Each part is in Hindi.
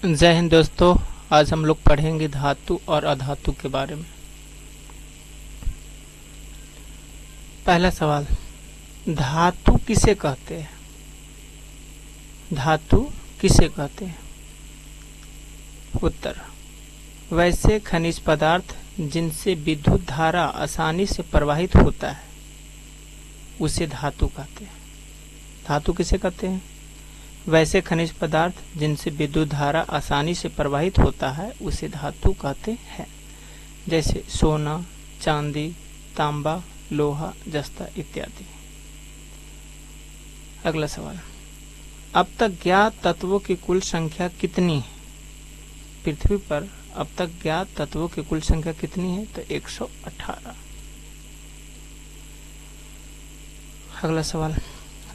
जय हिंद दोस्तों। आज हम लोग पढ़ेंगे धातु और अधातु के बारे में। पहला सवाल, धातु किसे कहते हैं? धातु किसे कहते हैं? उत्तर, वैसे खनिज पदार्थ जिनसे विद्युत धारा आसानी से प्रवाहित होता है उसे धातु कहते हैं। धातु किसे कहते हैं? वैसे खनिज पदार्थ जिनसे विद्युत धारा आसानी से प्रवाहित होता है उसे धातु कहते हैं, जैसे सोना, चांदी, तांबा, लोहा, जस्ता इत्यादि। अगला सवाल, अब तक ज्ञात तत्वों की कुल संख्या कितनी है? पृथ्वी पर अब तक ज्ञात तत्वों की कुल संख्या कितनी है? तो 118। अगला सवाल,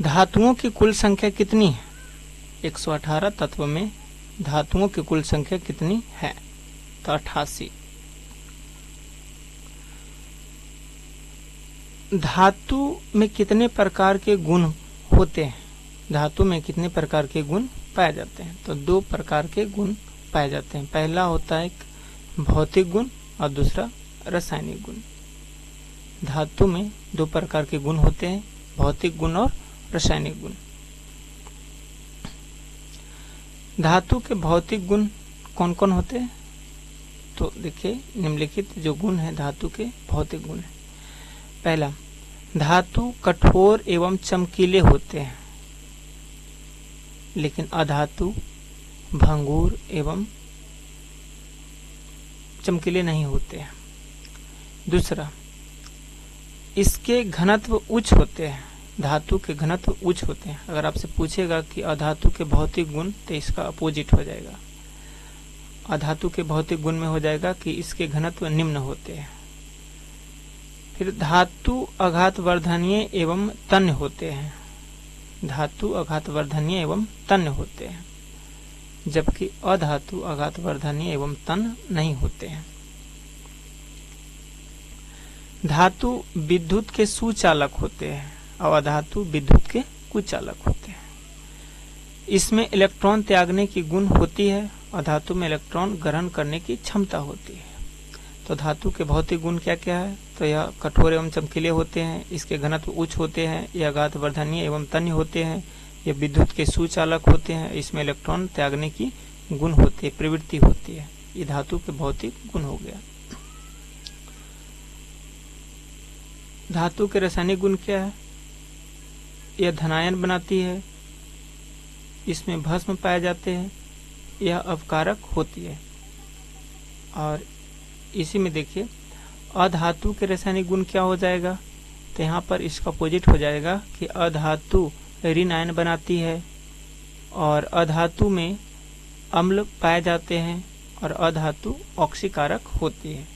धातुओं की कुल संख्या कितनी है? 118 तत्व में धातुओं की कुल संख्या कितनी है? तो 88। धातु में कितने प्रकार के गुण होते हैं? धातु में कितने प्रकार के गुण पाए जाते हैं? तो 2 प्रकार के गुण पाए जाते हैं। पहला होता है भौतिक गुण और दूसरा रासायनिक गुण। धातु में 2 प्रकार के गुण होते हैं, भौतिक गुण और रासायनिक गुण। धातु के भौतिक गुण कौन कौन होते हैं? तो देखिए, निम्नलिखित जो गुण है धातु के भौतिक गुण है। पहला, धातु कठोर एवं चमकीले होते हैं, लेकिन अधातु भंगुर एवं चमकीले नहीं होते हैं। दूसरा, इसके घनत्व उच्च होते हैं। धातु के घनत्व उच्च होते हैं। अगर आपसे पूछेगा कि अधातु के भौतिक गुण, तो इसका अपोजिट हो जाएगा। अधातु के भौतिक गुण में हो जाएगा कि इसके घनत्व निम्न होते हैं। फिर धातु आघातवर्धनीय एवं तन्य होते हैं। धातु आघातवर्धनीय एवं तन्य होते हैं, जबकि अधातु आघातवर्धनीय एवं तन्य नहीं होते हैं। धातु विद्युत के सुचालक होते हैं और अधातु विद्युत के कुचालक होते हैं। इसमें इलेक्ट्रॉन त्यागने की गुण होती है और धातु में इलेक्ट्रॉन ग्रहण करने की क्षमता होती है। तो धातु के भौतिक गुण क्या क्या है? तो यह कठोर एवं चमकीले होते हैं, इसके घनत्व उच्च होते हैं, यह आघातवर्धनीय एवं तन्य होते हैं, यह विद्युत के सुचालक होते हैं, इसमें इलेक्ट्रॉन त्यागने की गुण होती है, प्रवृत्ति होती है। ये धातु के भौतिक गुण हो गया। धातु के रासायनिक गुण क्या है? यह धनायन बनाती है, इसमें भस्म पाए जाते हैं, यह अपकारक होती है। और इसी में देखिए, अधातु के रासायनिक गुण क्या हो जाएगा? तो यहाँ पर इसका अपोजिट हो जाएगा कि अधातु ऋण आयन बनाती है और अधातु में अम्ल पाए जाते हैं और अधातु ऑक्सीकारक होती है।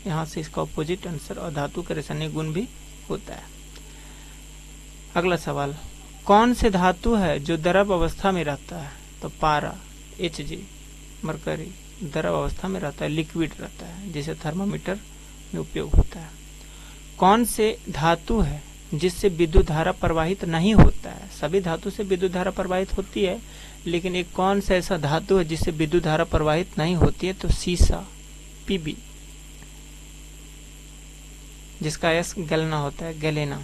यहाँ से इसका अपोजिट आंसर अधातु के रासायनिक गुण भी होता है। अगला सवाल, कौन से धातु है जो द्रव अवस्था में रहता है? तो पारा, Hg, मरकरी द्रव अवस्था में रहता है, लिक्विड रहता है, जिसे थर्मामीटर में उपयोग होता है। कौन से धातु है जिससे विद्युत धारा प्रवाहित नहीं होता है? सभी धातु से विद्युत धारा प्रवाहित होती है, लेकिन एक कौन सा ऐसा धातु है जिससे विद्युत धारा प्रवाहित नहीं होती है? तो सीसा, Pb, जिसका एस गैलेना होता है, गैलेना।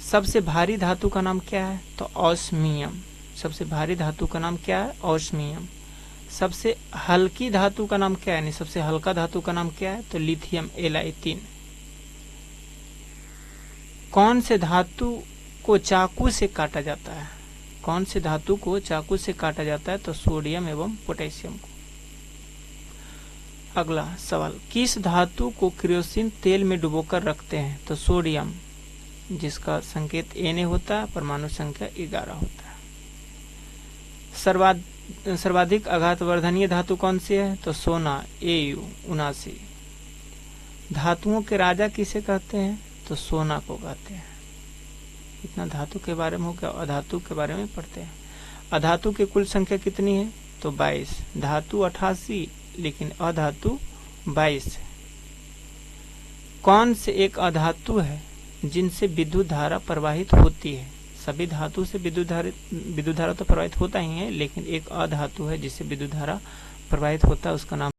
सबसे भारी धातु का नाम क्या है? तो ऑस्मियम। सबसे भारी धातु का नाम क्या है? ऑस्मियम। सबसे हल्की धातु का नाम क्या है? यानी सबसे हल्का धातु का नाम क्या है? तो लिथियम एलाइथिन। कौन से धातु को चाकू से काटा जाता है? कौन से धातु को चाकू से काटा जाता है? तो सोडियम एवं पोटेशियम को। अगला सवाल, किस धातु को केरोसिन तेल में डुबोकर रखते हैं? तो सोडियम, जिसका संकेत Na होता है, परमाणु संख्या 11 होता है। सर्वाधिक आघातवर्धनीय धातु कौन सी है? तो सोना, Au 79। धातुओं के राजा किसे कहते हैं? तो सोना को कहते हैं। इतना धातु के बारे में हो गया। अधातु के बारे में पढ़ते हैं। अधातु की कुल संख्या कितनी है? तो 22। धातु 88, लेकिन अधातु 22। कौन से एक अधातु है जिनसे विद्युत धारा प्रवाहित होती है? सभी धातु से विद्युत धारा तो प्रवाहित होता ही है, लेकिन एक अधातु है जिससे विद्युत धारा प्रवाहित होता है, उसका नाम